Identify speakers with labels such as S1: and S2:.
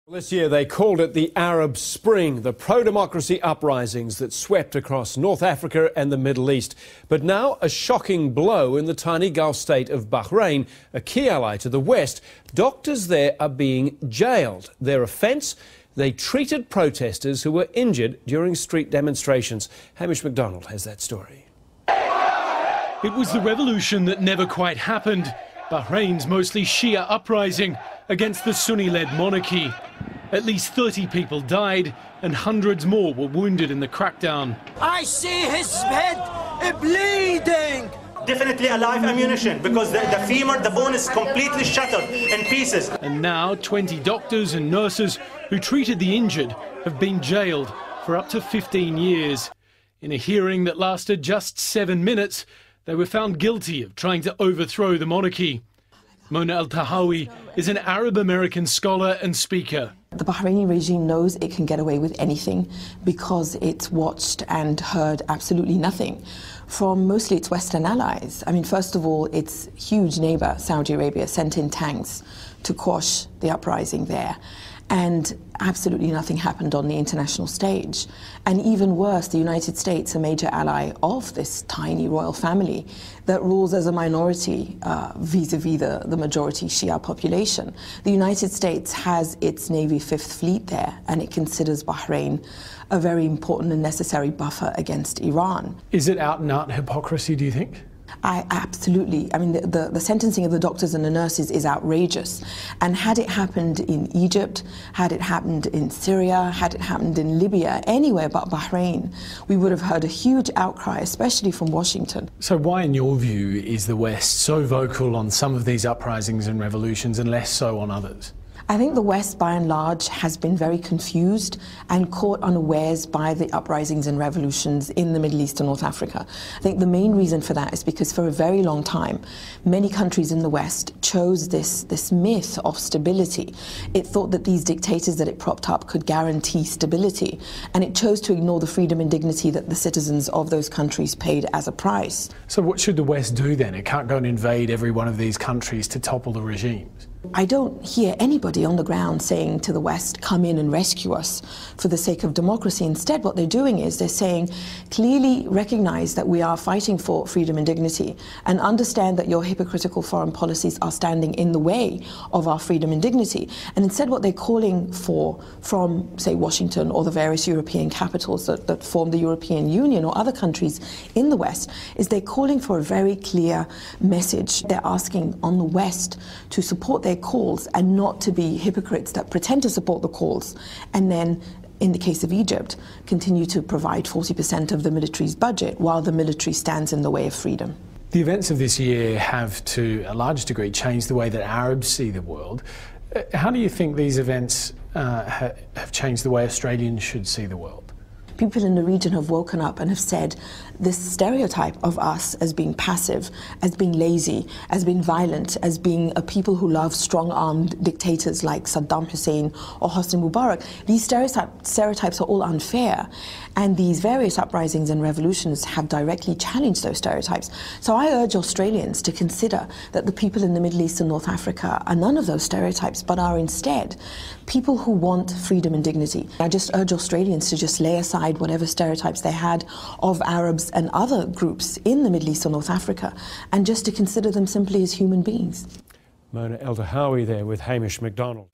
S1: This year they called it the Arab Spring, the pro-democracy uprisings that swept across North Africa and the Middle East. But now a shocking blow in the tiny Gulf state of Bahrain, a key ally to the West. Doctors there are being jailed. Their offence? They treated protesters who were injured during street demonstrations. Hamish MacDonald has that story.
S2: It was the revolution that never quite happened. Bahrain's mostly Shia uprising against the Sunni-led monarchy. At least 30 people died and hundreds more were wounded in the crackdown.
S3: I see his head bleeding.
S4: Definitely a live ammunition because the femur, the bone is completely shattered in pieces.
S2: And now 20 doctors and nurses who treated the injured have been jailed for up to 15 years. In a hearing that lasted just 7 minutes, they were found guilty of trying to overthrow the monarchy. Mona El-Tahawi is an Arab-American scholar and speaker.
S5: The Bahraini regime knows it can get away with anything because it's watched and heard absolutely nothing from mostly its Western allies. I mean, first of all, its huge neighbour, Saudi Arabia, sent in tanks to quash the uprising there. And absolutely nothing happened on the international stage. And even worse, the United States, a major ally of this tiny royal family that rules as a minority vis-a-vis the majority Shia population. The United States has its Navy Fifth Fleet there, and it considers Bahrain a very important and necessary buffer against Iran.
S2: Is it out-and-out hypocrisy, do you think?
S5: Absolutely. I mean, the sentencing of the doctors and the nurses is outrageous. And had it happened in Egypt, had it happened in Syria, had it happened in Libya, anywhere but Bahrain, we would have heard a huge outcry, especially from Washington.
S2: So why, in your view, is the West so vocal on some of these uprisings and revolutions and less so on others?
S5: I think the West, by and large, has been very confused and caught unawares by the uprisings and revolutions in the Middle East and North Africa. I think the main reason for that is because for a very long time, many countries in the West chose this myth of stability. It thought that these dictators that it propped up could guarantee stability, and it chose to ignore the freedom and dignity that the citizens of those countries paid as a price.
S2: So what should the West do then? It can't go and invade every one of these countries to topple the regimes.
S5: I don't hear anybody on the ground saying to the West, come in and rescue us for the sake of democracy. Instead, what they're doing is they're saying, clearly recognize that we are fighting for freedom and dignity and understand that your hypocritical foreign policies are standing in the way of our freedom and dignity. And instead, what they're calling for from, say, Washington or the various European capitals that form the European Union or other countries in the West is they're calling for a very clear message. They're asking on the West to support their calls and not to be hypocrites that pretend to support the calls and then, in the case of Egypt, continue to provide 40% of the military's budget while the military stands in the way of freedom.
S2: The events of this year have, to a large degree, changed the way that Arabs see the world. How do you think these events have changed the way Australians should see the world?
S5: People in the region have woken up and have said this stereotype of us as being passive, as being lazy, as being violent, as being a people who love strong-armed dictators like Saddam Hussein or Hosni Mubarak. These stereotypes are all unfair, and these various uprisings and revolutions have directly challenged those stereotypes. So I urge Australians to consider that the people in the Middle East and North Africa are none of those stereotypes, but are instead people who want freedom and dignity. I just urge Australians to just lay aside whatever stereotypes they had of Arabs and other groups in the Middle East or North Africa, and just to consider them simply as human beings.
S1: Mona El-Tahawi there with Hamish MacDonald.